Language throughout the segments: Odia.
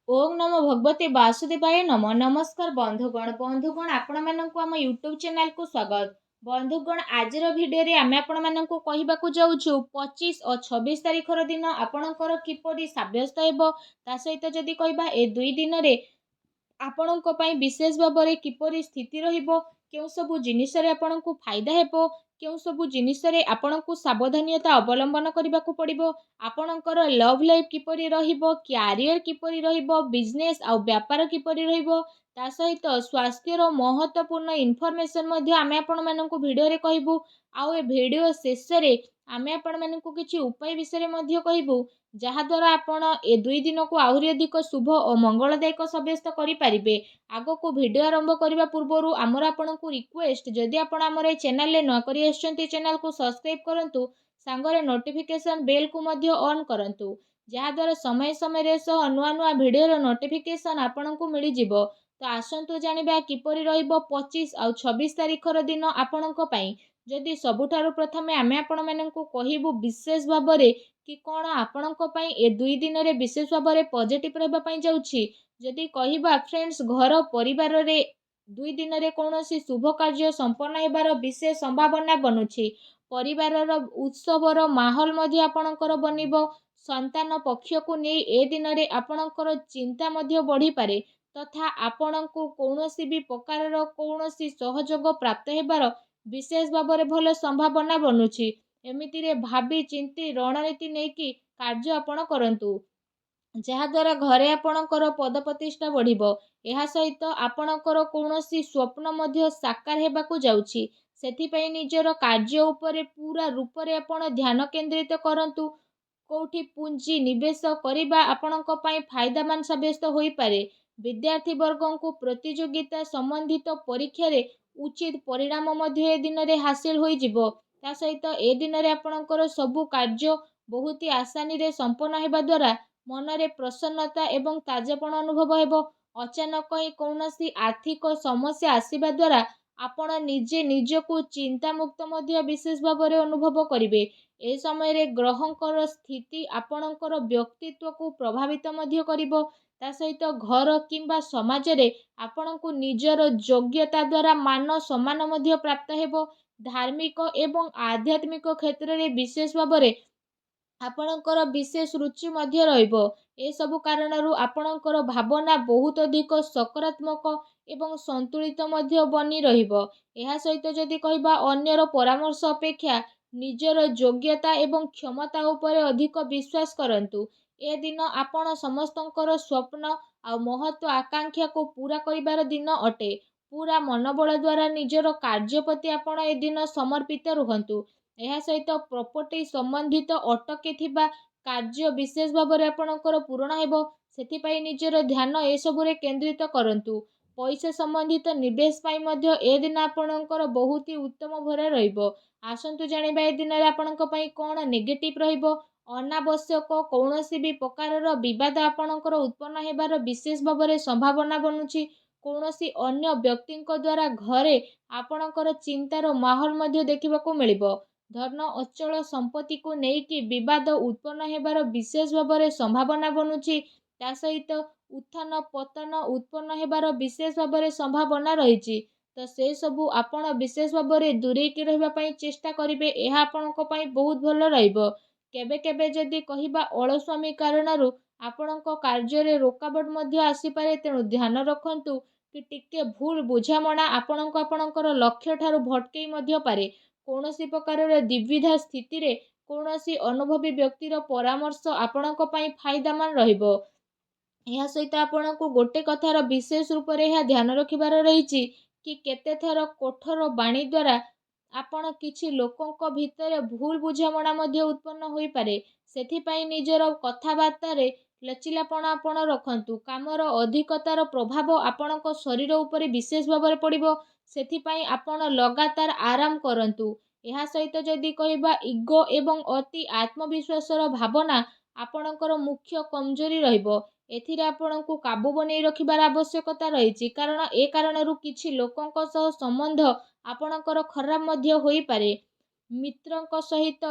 ओम नमो भगवते वासुदेवाय नमः। नमस्कार बंधुगण आपण मानक आम यूट्यूब चैनल को स्वागत। बंधुगण आज भिडियो आमे आपण मानक कहवाक जाऊँ 25 और 26 तारीखर दिन आपणकर किपरि सब्यस्त हेबो ता सहित जदि कहबा ए दुई दिन रे ଆପଣଙ୍କ ପାଇଁ ବିଶେଷ ଭାବରେ କିପରି ସ୍ଥିତି ରହିବ, କେଉଁ ସବୁ ଜିନିଷରେ ଆପଣଙ୍କୁ ଫାଇଦା ହେବ, କେଉଁ ସବୁ ଜିନିଷରେ ଆପଣଙ୍କୁ ସାବଧାନତା ଅବଲମ୍ବନ କରିବାକୁ ପଡ଼ିବ, ଆପଣଙ୍କର ଲଭ୍ ଲାଇଫ୍ କିପରି ରହିବ, କ୍ୟାରିୟର କିପରି ରହିବ, ବିଜନେସ୍ ଆଉ ବ୍ୟାପାର କିପରି ରହିବ, ତା ସହିତ ସ୍ୱାସ୍ଥ୍ୟର ମହତ୍ତ୍ୱପୂର୍ଣ୍ଣ ଇନଫର୍ମେସନ୍ ମଧ୍ୟ ଆମେ ଆପଣମାନଙ୍କୁ ଭିଡ଼ିଓରେ କହିବୁ। ଆଉ ଏ ଭିଡ଼ିଓ ଶେଷରେ ଆମେ ଆପଣମାନଙ୍କୁ କିଛି ଉପାୟ ବିଷୟରେ ମଧ୍ୟ କହିବୁ, ଯାହାଦ୍ୱାରା ଆପଣ ଏ ଦୁଇ ଦିନକୁ ଆହୁରି ଅଧିକ ଶୁଭ ଓ ମଙ୍ଗଳଦାୟକ ସାବ୍ୟସ୍ତ କରିପାରିବେ। ଆଗକୁ ଭିଡ଼ିଓ ଆରମ୍ଭ କରିବା ପୂର୍ବରୁ ଆମର ଆପଣଙ୍କୁ ରିକ୍ୱେଷ୍ଟ, ଯଦି ଆପଣ ଆମର ଏ ଚ୍ୟାନେଲରେ ନୂଆ କରି ଆସିଛନ୍ତି ଚ୍ୟାନେଲକୁ ସବସ୍କ୍ରାଇବ୍ କରନ୍ତୁ, ସାଙ୍ଗରେ ନୋଟିଫିକେସନ୍ ବେଲ୍କୁ ମଧ୍ୟ ଅନ୍ କରନ୍ତୁ, ଯାହାଦ୍ୱାରା ସମୟ ସମୟରେ ସହ ନୂଆ ନୂଆ ଭିଡ଼ିଓର ନୋଟିଫିକେସନ୍ ଆପଣଙ୍କୁ ମିଳିଯିବ। ତ ଆସନ୍ତୁ ଜାଣିବା କିପରି ରହିବ 25 ଆଉ 26 ତାରିଖର ଦିନ ଆପଣଙ୍କ ପାଇଁ। ଯଦି ସବୁଠାରୁ ପ୍ରଥମେ ଆମେ ଆପଣମାନଙ୍କୁ କହିବୁ ବିଶେଷ ଭାବରେ କି କ'ଣ ଆପଣଙ୍କ ପାଇଁ ଏ ଦୁଇ ଦିନରେ ବିଶେଷ ଭାବରେ ପଜିଟିଭ୍ ରହିବା ପାଇଁ ଯାଉଛି। ଯଦି କହିବା ଫ୍ରେଣ୍ଡସ୍, ଘର ପରିବାରରେ ଦୁଇ ଦିନରେ କୌଣସି ଶୁଭ କାର୍ଯ୍ୟ ସମ୍ପନ୍ନ ହେବାର ବିଶେଷ ସମ୍ଭାବନା ବନୁଛି। ପରିବାରର ଉତ୍ସବର ମାହୋଲ ମଧ୍ୟ ଆପଣଙ୍କର ବନିବ। ସନ୍ତାନ ପକ୍ଷକୁ ନେଇ ଏ ଦିନରେ ଆପଣଙ୍କର ଚିନ୍ତା ମଧ୍ୟ ବଢ଼ିପାରେ ତଥା ଆପଣଙ୍କୁ କୌଣସି ବି ପ୍ରକାରର କୌଣସି ସହଯୋଗ ପ୍ରାପ୍ତ ହେବାର ବିଶେଷ ଭାବରେ ଭଲ ସମ୍ଭାବନା ବନୁଛି। ଏମିତିରେ ଭାବି ଚିନ୍ତି ରଣନୀତି ନେଇକି କାର୍ଯ୍ୟ ଆପଣ କରନ୍ତୁ, ଯାହାଦ୍ୱାରା ଘରେ ଆପଣଙ୍କର ପଦପ୍ରତିଷ୍ଠା ବଢ଼ିବ। ଏହା ସହିତ ଆପଣଙ୍କର କୌଣସି ସ୍ୱପ୍ନ ମଧ୍ୟ ସାକାର ହେବାକୁ ଯାଉଛି। ସେଥିପାଇଁ ନିଜର କାର୍ଯ୍ୟ ଉପରେ ପୁରା ରୂପରେ ଆପଣ ଧ୍ୟାନ କେନ୍ଦ୍ରିତ କରନ୍ତୁ। କୋଉଠି ପୁଞ୍ଜି ନିବେଶ କରିବା ଆପଣଙ୍କ ପାଇଁ ଫାଇଦାମାନ ସାବ୍ୟସ୍ତ ହୋଇପାରେ। ବିଦ୍ୟାର୍ଥୀ ବର୍ଗଙ୍କୁ ପ୍ରତିଯୋଗିତା ସମ୍ବନ୍ଧିତ ପରୀକ୍ଷାରେ ଉଚିତ ପରିଣାମ ମଧ୍ୟ ଏ ଦିନରେ ହାସିଲ ହୋଇଯିବ। ତା ସହିତ ଏ ଦିନରେ ଆପଣଙ୍କର ସବୁ କାର୍ଯ୍ୟ ବହୁତ ଆସାନୀରେ ସମ୍ପନ୍ନ ହେବା ଦ୍ୱାରା ମନରେ ପ୍ରସନ୍ନତା ଏବଂ ତାଜାପଣ ଅନୁଭବ ହେବ। ଅଚାନକ ହିଁ କୌଣସି ଆର୍ଥିକ ସମସ୍ୟା ଆସିବା ଦ୍ୱାରା ଆପଣ ନିଜେ ନିଜକୁ ଚିନ୍ତାମୁକ୍ତ ମଧ୍ୟ ବିଶେଷ ଭାବରେ ଅନୁଭବ କରିବେ। ଏ ସମୟରେ ଗ୍ରହଙ୍କର ସ୍ଥିତି ଆପଣଙ୍କର ବ୍ୟକ୍ତିତ୍ୱକୁ ପ୍ରଭାବିତ ମଧ୍ୟ କରିବ। ତା ସହିତ ଘର କିମ୍ବା ସମାଜରେ ଆପଣଙ୍କୁ ନିଜର ଯୋଗ୍ୟତା ଦ୍ୱାରା ମାନ ସମ୍ମାନ ମଧ୍ୟ ପ୍ରାପ୍ତ ହେବ। ଧାର୍ମିକ ଏବଂ ଆଧ୍ୟାତ୍ମିକ କ୍ଷେତ୍ରରେ ବିଶେଷ ଭାବରେ ଆପଣଙ୍କର ବିଶେଷ ରୁଚି ମଧ୍ୟ ରହିବ। ଏସବୁ କାରଣରୁ ଆପଣଙ୍କର ଭାବନା ବହୁତ ଅଧିକ ସକାରାତ୍ମକ ଏବଂ ସନ୍ତୁଳିତ ମଧ୍ୟ ବନି ରହିବ। ଏହା ସହିତ ଯଦି କହିବା ଅନ୍ୟର ପରାମର୍ଶ ଅପେକ୍ଷା ନିଜର ଯୋଗ୍ୟତା ଏବଂ କ୍ଷମତା ଉପରେ ଅଧିକ ବିଶ୍ୱାସ କରନ୍ତୁ। ଏ ଦିନ ଆପଣ ସମସ୍ତଙ୍କର ସ୍ୱପ୍ନ ଆଉ ମହତ୍ତ୍ୱ ଆକାଂକ୍ଷାକୁ ପୂରା କରିବାର ଦିନ ଅଟେ। ପୁରା ମନୋବଳ ଦ୍ୱାରା ନିଜର କାର୍ଯ୍ୟ ପ୍ରତି ଆପଣ ଏ ଦିନ ସମର୍ପିତ ରୁହନ୍ତୁ। ଏହା ସହିତ ପ୍ରପର୍ଟି ସମ୍ବନ୍ଧିତ ଅଟକି ଥିବା କାର୍ଯ୍ୟ ବିଶେଷ ଭାବରେ ଆପଣଙ୍କର ପୂରଣ ହେବ। ସେଥିପାଇଁ ନିଜର ଧ୍ୟାନ ଏସବୁରେ କେନ୍ଦ୍ରିତ କରନ୍ତୁ। ପଇସା ସମ୍ବନ୍ଧିତ ନିବେଶ ପାଇଁ ମଧ୍ୟ ଏ ଦିନ ଆପଣଙ୍କର ବହୁତ ଉତ୍ତମ ଭରା ରହିବ। ଆସନ୍ତୁ ଜାଣିବା ଏ ଦିନରେ ଆପଣଙ୍କ ପାଇଁ କ'ଣ ନେଗେଟିଭ୍ ରହିବ। ଅନାବଶ୍ୟକ କୌଣସି ବି ପ୍ରକାରର ବିବାଦ ଆପଣଙ୍କର ଉତ୍ପନ୍ନ ହେବାର ବିଶେଷ ଭାବରେ ସମ୍ଭାବନା ବନୁଛି। କୌଣସି ଅନ୍ୟ ବ୍ୟକ୍ତିଙ୍କ ଦ୍ୱାରା ଘରେ ଆପଣଙ୍କର ଚିନ୍ତାର ମାହୋଲ ମଧ୍ୟ ଦେଖିବାକୁ ମିଳିବ। ଧନ ଅଚଳ ସମ୍ପତ୍ତିକୁ ନେଇକି ବିବାଦ ଉତ୍ପନ୍ନ ହେବାର ବିଶେଷ ଭାବରେ ସମ୍ଭାବନା ବନୁଛି। ତା ସହିତ ଉତ୍ଥାନ ପତନ ଉତ୍ପନ୍ନ ହେବାର ବିଶେଷ ଭାବରେ ସମ୍ଭାବନା ରହିଛି। ତ ସେ ସବୁ ଆପଣ ବିଶେଷ ଭାବରେ ଦୂରେଇକି ରହିବା ପାଇଁ ଚେଷ୍ଟା କରିବେ। ଏହା ଆପଣଙ୍କ ପାଇଁ ବହୁତ ଭଲ ରହିବ। କେବେ କେବେ ଯଦି କହିବା ଅଳସ୍ୱାମୀ କାରଣରୁ ଆପଣଙ୍କ କାର୍ଯ୍ୟରେ ରୋକାବଟ ମଧ୍ୟ ଆସିପାରେ, ତେଣୁ ଧ୍ୟାନ ରଖନ୍ତୁ କି ଟିକେ ଭୁଲ ବୁଝାମଣା ଆପଣଙ୍କର ଲକ୍ଷ୍ୟ ଠାରୁ ଭଟକେଇ ମଧ୍ୟ ପାରେ। କୌଣସି ପ୍ରକାରର ଦ୍ୱିବିଧା ସ୍ଥିତିରେ କୌଣସି ଅନୁଭବୀ ବ୍ୟକ୍ତିର ପରାମର୍ଶ ଆପଣଙ୍କ ପାଇଁ ଫାଇଦାମାନ ରହିବ। ଏହା ସହିତ ଆପଣଙ୍କୁ ଗୋଟେ କଥାର ବିଶେଷ ରୂପରେ ଏହା ଧ୍ୟାନ ରଖିବାର ରହିଛି କି କେତେଥର କଠୋର ବାଣୀ ଦ୍ୱାରା ଆପଣ କିଛି ଲୋକଙ୍କ ଭିତରେ ଭୁଲ ବୁଝାମଣା ମଧ୍ୟ ଉତ୍ପନ୍ନ ହୋଇପାରେ। ସେଥିପାଇଁ ନିଜର କଥାବାର୍ତ୍ତାରେ ଲଚିଲାପଣ ଆପଣ ରଖନ୍ତୁ। କାମର ଅଧିକତାର ପ୍ରଭାବ ଆପଣଙ୍କ ଶରୀର ଉପରେ ବିଶେଷ ଭାବରେ ପଡ଼ିବ। ସେଥିପାଇଁ ଆପଣ ଲଗାତାର ଆରାମ କରନ୍ତୁ। ଏହା ସହିତ ଯଦି କହିବା ଇଗୋ ଏବଂ ଅତି ଆତ୍ମବିଶ୍ୱାସର ଭାବନା ଆପଣଙ୍କର ମୁଖ୍ୟ କମଜୋରି ରହିବ। ଏଥିରେ ଆପଣଙ୍କୁ କାବୁ ବନେଇ ରଖିବାର ଆବଶ୍ୟକତା ରହିଛି, କାରଣ ଏ କାରଣରୁ କିଛି ଲୋକଙ୍କ ସହ ସମ୍ବନ୍ଧ ଆପଣଙ୍କର ଖରାପ ମଧ୍ୟ ହୋଇପାରେ। ମିତ୍ରଙ୍କ ସହିତ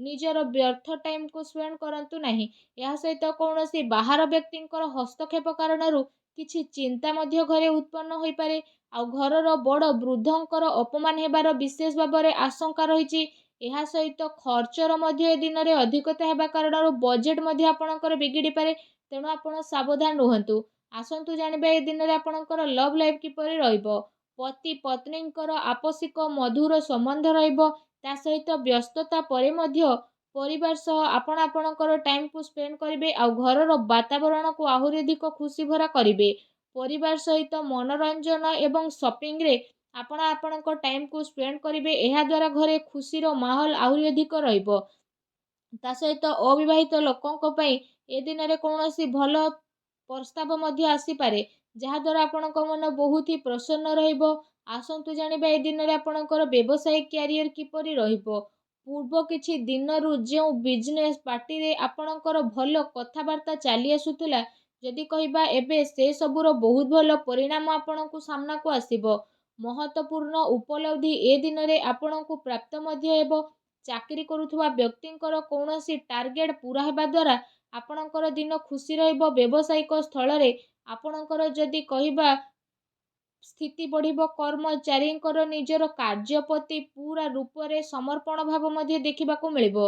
ନିଜର ବ୍ୟର୍ଥ ଟାଇମ୍କୁ ସ୍ପେଣ୍ଡ କରନ୍ତୁ ନାହିଁ। ଏହା ସହିତ କୌଣସି ବାହାର ବ୍ୟକ୍ତିଙ୍କର ହସ୍ତକ୍ଷେପ କାରଣରୁ କିଛି ଚିନ୍ତା ମଧ୍ୟ ଘରେ ଉତ୍ପନ୍ନ ହୋଇପାରେ। ଆଉ ଘରର ବଡ଼ ବୃଦ୍ଧଙ୍କର ଅପମାନ ହେବାର ବିଶେଷ ଭାବରେ ଆଶଙ୍କା ରହିଛି। ଏହା ସହିତ ଖର୍ଚ୍ଚର ମଧ୍ୟ ଏ ଦିନରେ ଅଧିକତା ହେବା କାରଣରୁ ବଜେଟ୍ ମଧ୍ୟ ଆପଣଙ୍କର ବିଗିଡ଼ିପାରେ। ତେଣୁ ଆପଣ ସାବଧାନ ରୁହନ୍ତୁ। ଆସନ୍ତୁ ଜାଣିବା ଏ ଦିନରେ ଆପଣଙ୍କର ଲଭ୍ ଲାଇଫ୍ କିପରି ରହିବ। ପତି ପତ୍ନୀଙ୍କର ଆପୋଷିକ ମଧୁର ସମ୍ବନ୍ଧ ରହିବ। ତା ସହିତ ବ୍ୟସ୍ତତା ପରେ ମଧ୍ୟ ପରିବାର ସହ ଆପଣ ଆପଣଙ୍କର ଟାଇମ୍କୁ ସ୍ପେଣ୍ଡ କରିବେ। ଆଉ ଘରର ବାତାବରଣକୁ ଆହୁରି ଅଧିକ ଖୁସି ଭରା କରିବେ। ପରିବାର ସହିତ ମନୋରଞ୍ଜନ ଏବଂ ସପିଂରେ ଆପଣ ଆପଣଙ୍କ ଟାଇମ୍କୁ ସ୍ପେଣ୍ଡ କରିବେ। ଏହାଦ୍ୱାରା ଘରେ ଖୁସିର ମାହୋଲ ଆହୁରି ଅଧିକ ରହିବ। ତା ସହିତ ଅବିବାହିତ ଲୋକଙ୍କ ପାଇଁ ଏ ଦିନରେ କୌଣସି ଭଲ ପ୍ରସ୍ତାବ ମଧ୍ୟ ଆସିପାରେ, ଯାହାଦ୍ୱାରା ଆପଣଙ୍କ ମନ ବହୁତ ହି ପ୍ରସନ୍ନ ରହିବ। ଆସନ୍ତୁ ଜାଣିବା ଏ ଦିନରେ ଆପଣଙ୍କର ବ୍ୟବସାୟିକ କ୍ୟାରିୟର କିପରି ରହିବ। ପୂର୍ବ କିଛି ଦିନରୁ ଯେଉଁ ବିଜନେସ୍ ପାର୍ଟିରେ ଆପଣଙ୍କର ଭଲ କଥାବାର୍ତ୍ତା ଚାଲି ଆସୁଥିଲା, ଯଦି କହିବା ଏବେ ସେ ସବୁର ବହୁତ ଭଲ ପରିଣାମ ଆପଣଙ୍କୁ ସାମ୍ନାକୁ ଆସିବ। ମହତ୍ତ୍ୱପୂର୍ଣ୍ଣ ଉପଲବ୍ଧି ଏ ଦିନରେ ଆପଣଙ୍କୁ ପ୍ରାପ୍ତ ମଧ୍ୟ ହେବ। ଚାକିରି କରୁଥିବା ବ୍ୟକ୍ତିଙ୍କର କୌଣସି ଟାର୍ଗେଟ ପୂରା ହେବା ଦ୍ୱାରା ଆପଣଙ୍କର ଦିନ ଖୁସି ରହିବ। ବ୍ୟବସାୟିକ ସ୍ଥଳରେ ଆପଣଙ୍କର ଯଦି କହିବା ସ୍ଥିତି ବଢ଼ିବ। କର୍ମଚାରୀଙ୍କର ନିଜର କାର୍ଯ୍ୟ ପ୍ରତି ପୁରା ରୂପରେ ସମର୍ପଣ ଭାବ ମଧ୍ୟ ଦେଖିବାକୁ ମିଳିବ,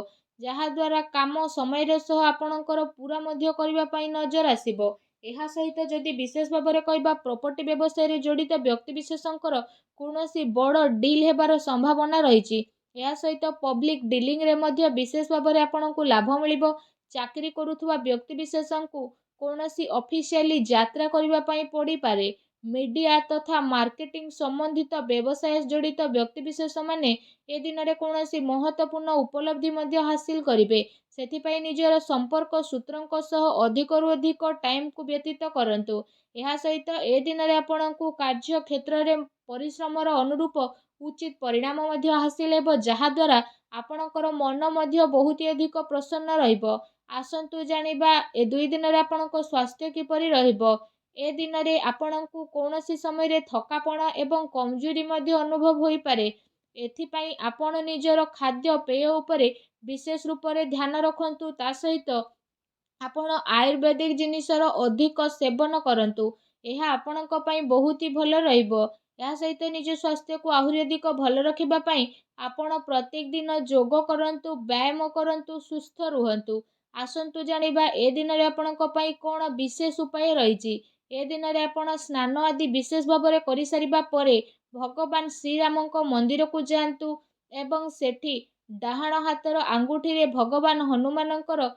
ଯାହାଦ୍ୱାରା କାମ ସମୟରେ ସହ ଆପଣଙ୍କର ପୁରା ମଧ୍ୟ କରିବା ପାଇଁ ନଜର ଆସିବ। ଏହା ସହିତ ଯଦି ବିଶେଷ ଭାବରେ କହିବା ପ୍ରପର୍ଟି ବ୍ୟବସାୟରେ ଜଡ଼ିତ ବ୍ୟକ୍ତିବିଶେଷଙ୍କର କୌଣସି ବଡ଼ ଡିଲ୍ ହେବାର ସମ୍ଭାବନା ରହିଛି। ଏହା ସହିତ ପବ୍ଲିକ୍ ଡିଲିଂରେ ମଧ୍ୟ ବିଶେଷ ଭାବରେ ଆପଣଙ୍କୁ ଲାଭ ମିଳିବ। ଚାକିରି କରୁଥିବା ବ୍ୟକ୍ତିବିଶେଷଙ୍କୁ କୌଣସି ଅଫିସିଆଲି ଯାତ୍ରା କରିବା ପାଇଁ ପଡ଼ିପାରେ। ମିଡ଼ିଆ ତଥା ମାର୍କେଟିଂ ସମ୍ବନ୍ଧିତ ବ୍ୟବସାୟ ଜଡ଼ିତ ବ୍ୟକ୍ତିବିଶେଷମାନେ ଏ ଦିନରେ କୌଣସି ମହତ୍ତ୍ୱପୂର୍ଣ୍ଣ ଉପଲବ୍ଧି ମଧ୍ୟ ହାସିଲ କରିବେ। ସେଥିପାଇଁ ନିଜର ସମ୍ପର୍କ ସୂତ୍ରଙ୍କ ସହ ଅଧିକରୁ ଅଧିକ ଟାଇମ୍କୁ ବ୍ୟତୀତ କରନ୍ତୁ। ଏହା ସହିତ ଏ ଦିନରେ ଆପଣଙ୍କୁ କାର୍ଯ୍ୟକ୍ଷେତ୍ରରେ ପରିଶ୍ରମର ଅନୁରୂପ ଉଚିତ ପରିଣାମ ମଧ୍ୟ ହାସିଲ ହେବ, ଯାହାଦ୍ୱାରା ଆପଣଙ୍କର ମନ ମଧ୍ୟ ବହୁତ ଅଧିକ ପ୍ରସନ୍ନ ରହିବ। ଆସନ୍ତୁ ଜାଣିବା ଏ 2 ଦିନରେ ଆପଣଙ୍କ ସ୍ୱାସ୍ଥ୍ୟ କିପରି ରହିବ। ଏ ଦିନରେ ଆପଣଙ୍କୁ କୌଣସି ସମୟରେ ଥକାପଣ ଏବଂ କମଜୋରି ମଧ୍ୟ ଅନୁଭବ ହୋଇପାରେ। ଏଥିପାଇଁ ଆପଣ ନିଜର ଖାଦ୍ୟପେୟ ଉପରେ ବିଶେଷ ରୂପରେ ଧ୍ୟାନ ରଖନ୍ତୁ। ତା ସହିତ ଆପଣ ଆୟୁର୍ବେଦିକ ଜିନିଷର ଅଧିକ ସେବନ କରନ୍ତୁ। ଏହା ଆପଣଙ୍କ ପାଇଁ ବହୁତ ହି ଭଲ ରହିବ। ଏହା ସହିତ ନିଜ ସ୍ୱାସ୍ଥ୍ୟକୁ ଆହୁରି ଅଧିକ ଭଲ ରଖିବା ପାଇଁ ଆପଣ ପ୍ରତ୍ୟେକ ଦିନ ଯୋଗ କରନ୍ତୁ, ବ୍ୟାୟାମ କରନ୍ତୁ, ସୁସ୍ଥ ରୁହନ୍ତୁ। ଆସନ୍ତୁ ଜାଣିବା ଏ ଦିନରେ ଆପଣଙ୍କ ପାଇଁ କ'ଣ ବିଶେଷ ଉପାୟ ରହିଛି। ଏ ଦିନରେ ଆପଣ ସ୍ନାନ ଆଦି ବିଶେଷ ଭାବରେ କରିସାରିବା ପରେ ଭଗବାନ ଶ୍ରୀରାମଙ୍କ ମନ୍ଦିରକୁ ଯାଆନ୍ତୁ ଏବଂ ସେଠି ଡାହାଣ ହାତର ଆଙ୍ଗୁଠିରେ ଭଗବାନ ହନୁମାନଙ୍କର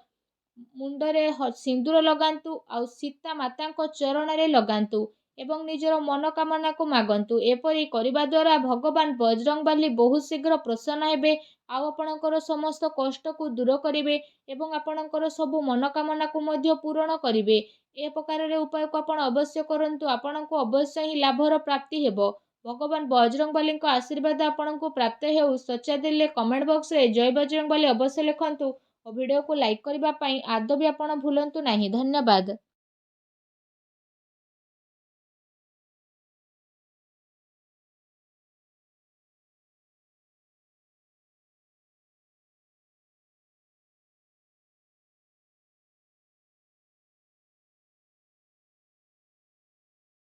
ମୁଣ୍ଡରେ ସିନ୍ଦୁର ଲଗାନ୍ତୁ। ଆଉ ସୀତା ମାତାଙ୍କ ଚରଣରେ ଲଗାନ୍ତୁ ଏବଂ ନିଜର ମନୋକାମନାକୁ ମାଗନ୍ତୁ। ଏପରି କରିବା ଦ୍ୱାରା ଭଗବାନ ବଜରଙ୍ଗବାଲି ବହୁତ ଶୀଘ୍ର ପ୍ରସନ୍ନ ହେବେ। ଆଉ ଆପଣଙ୍କର ସମସ୍ତ କଷ୍ଟକୁ ଦୂର କରିବେ ଏବଂ ଆପଣଙ୍କର ସବୁ ମନୋକାମନାକୁ ମଧ୍ୟ ପୂରଣ କରିବେ। ଏ ପ୍ରକାରରେ ଉପାୟକୁ ଆପଣ ଅବଶ୍ୟ କରନ୍ତୁ। ଆପଣଙ୍କୁ ଅବଶ୍ୟ ହିଁ ଲାଭର ପ୍ରାପ୍ତି ହେବ। ଭଗବାନ ବଜରଙ୍ଗବାଲିଙ୍କ ଆଶୀର୍ବାଦ ଆପଣଙ୍କୁ ପ୍ରାପ୍ତ ହେଉ। ସଚ୍ଚା ଦିଲରେ କମେଣ୍ଟ ବକ୍ସରେ ଜୟ ବଜରଙ୍ଗବାଲି ଅବଶ୍ୟ ଲେଖନ୍ତୁ ଓ ଭିଡ଼ିଓକୁ ଲାଇକ୍ କରିବା ପାଇଁ ଆଦୌ ବି ଆପଣ ଭୁଲନ୍ତୁ ନାହିଁ। ଧନ୍ୟବାଦ।